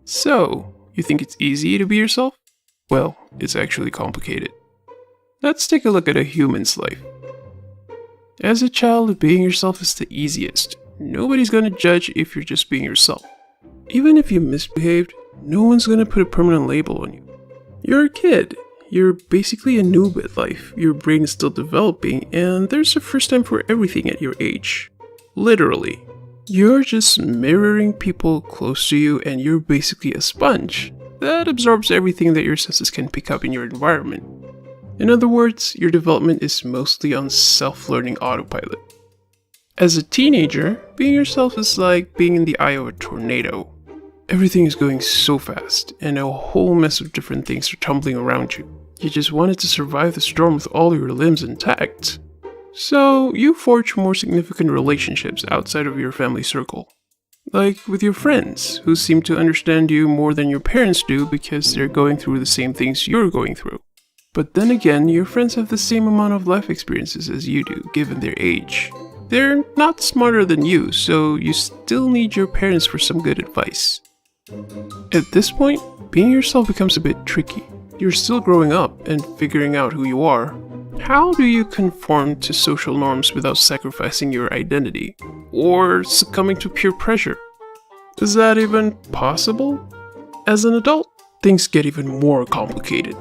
So, you think it's easy to be yourself? Well, it's actually complicated. Let's take a look at a human's life. As a child, being yourself is the easiest. Nobody's gonna judge if you're just being yourself. Even if you misbehaved, no one's gonna put a permanent label on you. You're a kid. You're basically a noob at life. Your brain is still developing, and there's a first time for everything at your age. Literally. You're just mirroring people close to you, and you're basically a sponge that absorbs everything that your senses can pick up in your environment. In other words, your development is mostly on self-learning autopilot. As a teenager, being yourself is like being in the eye of a tornado. Everything is going so fast, and a whole mess of different things are tumbling around you. You just wanted to survive the storm with all your limbs intact. So, you forge more significant relationships outside of your family circle. Like with your friends, who seem to understand you more than your parents do because they're going through the same things you're going through. But then again, your friends have the same amount of life experiences as you do, given their age. They're not smarter than you, so you still need your parents for some good advice. At this point, being yourself becomes a bit tricky. You're still growing up and figuring out who you are. How do you conform to social norms without sacrificing your identity? Or succumbing to peer pressure? Is that even possible? As an adult, things get even more complicated.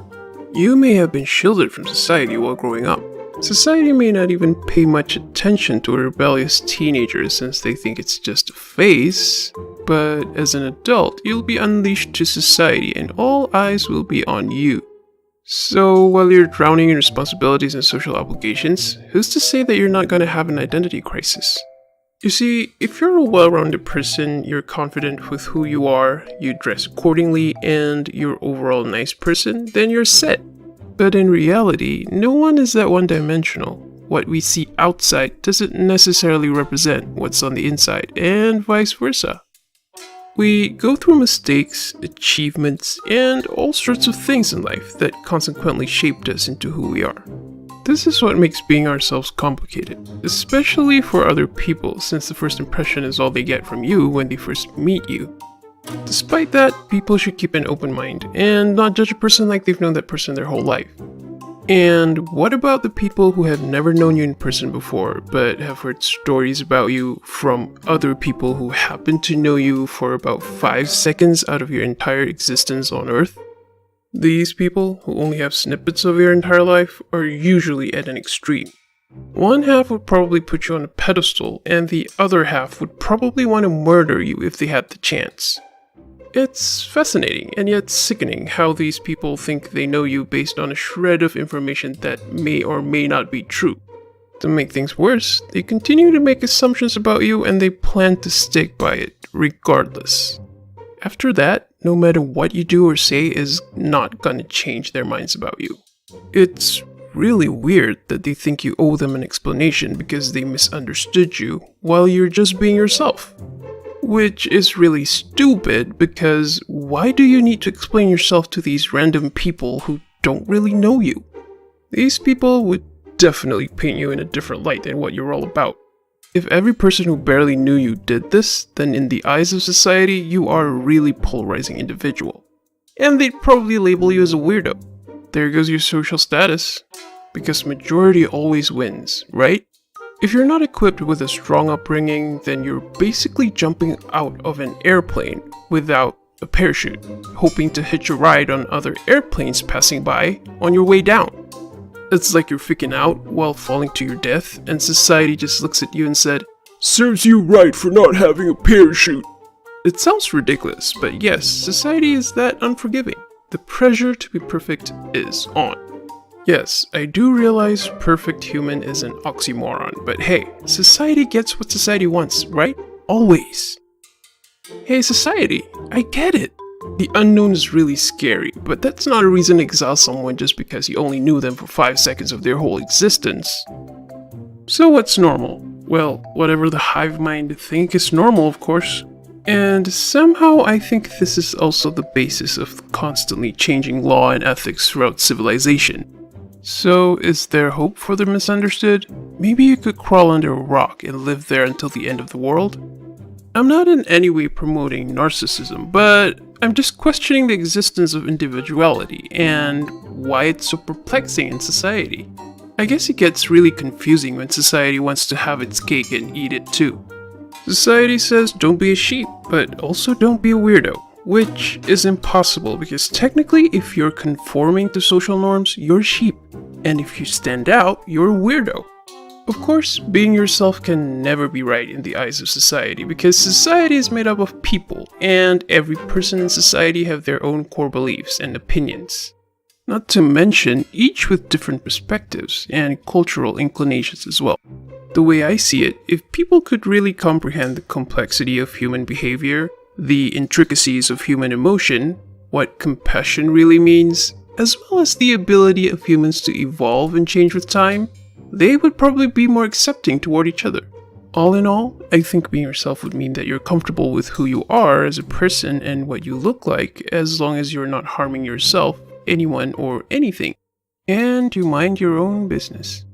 You may have been shielded from society while growing up. Society may not even pay much attention to a rebellious teenager since they think it's just a phase. But as an adult, you'll be unleashed to society and all eyes will be on you. So while you're drowning in responsibilities and social obligations, who's to say that you're not going to have an identity crisis? You see, if you're a well-rounded person, you're confident with who you are, you dress accordingly, and you're overall a nice person, then you're set. But in reality, no one is that one-dimensional. What we see outside doesn't necessarily represent what's on the inside, and vice versa. We go through mistakes, achievements, and all sorts of things in life that consequently shaped us into who we are. This is what makes being ourselves complicated, especially for other people, since the first impression is all they get from you when they first meet you. Despite that, people should keep an open mind and not judge a person like they've known that person their whole life. And what about the people who have never known you in person before, but have heard stories about you from other people who happen to know you for about 5 seconds out of your entire existence on Earth? These people, who only have snippets of your entire life, are usually at an extreme. One half would probably put you on a pedestal, and the other half would probably want to murder you if they had the chance. It's fascinating and yet sickening how these people think they know you based on a shred of information that may or may not be true. To make things worse, they continue to make assumptions about you and they plan to stick by it, regardless. After that, no matter what you do or say is not gonna change their minds about you. It's really weird that they think you owe them an explanation because they misunderstood you while you're just being yourself. Which is really stupid because why do you need to explain yourself to these random people who don't really know you? These people would definitely paint you in a different light than what you're all about. If every person who barely knew you did this, then in the eyes of society, you are a really polarizing individual. And they'd probably label you as a weirdo. There goes your social status. Because majority always wins, right? If you're not equipped with a strong upbringing, then you're basically jumping out of an airplane without a parachute, hoping to hitch a ride on other airplanes passing by on your way down. It's like you're freaking out while falling to your death, and society just looks at you and said, "Serves you right for not having a parachute." It sounds ridiculous, but yes, society is that unforgiving. The pressure to be perfect is on. Yes, I do realize perfect human is an oxymoron, but hey, society gets what society wants, right? Always. Hey society, I get it. The unknown is really scary, but that's not a reason to exile someone just because you only knew them for 5 seconds of their whole existence. So what's normal? Well, whatever the hive mind think is normal, of course. And somehow I think this is also the basis of constantly changing law and ethics throughout civilization. So, is there hope for the misunderstood? Maybe you could crawl under a rock and live there until the end of the world? I'm not in any way promoting narcissism, but I'm just questioning the existence of individuality and why it's so perplexing in society. I guess it gets really confusing when society wants to have its cake and eat it too. Society says don't be a sheep, but also don't be a weirdo, which is impossible because technically if you're conforming to social norms, you're a sheep, and if you stand out, you're a weirdo. Of course, being yourself can never be right in the eyes of society because society is made up of people, and every person in society have their own core beliefs and opinions. Not to mention, each with different perspectives and cultural inclinations as well. The way I see it, if people could really comprehend the complexity of human behavior, the intricacies of human emotion, what compassion really means, as well as the ability of humans to evolve and change with time, they would probably be more accepting toward each other. All in all, I think being yourself would mean that you're comfortable with who you are as a person and what you look like, as long as you're not harming yourself, anyone, or anything, and you mind your own business.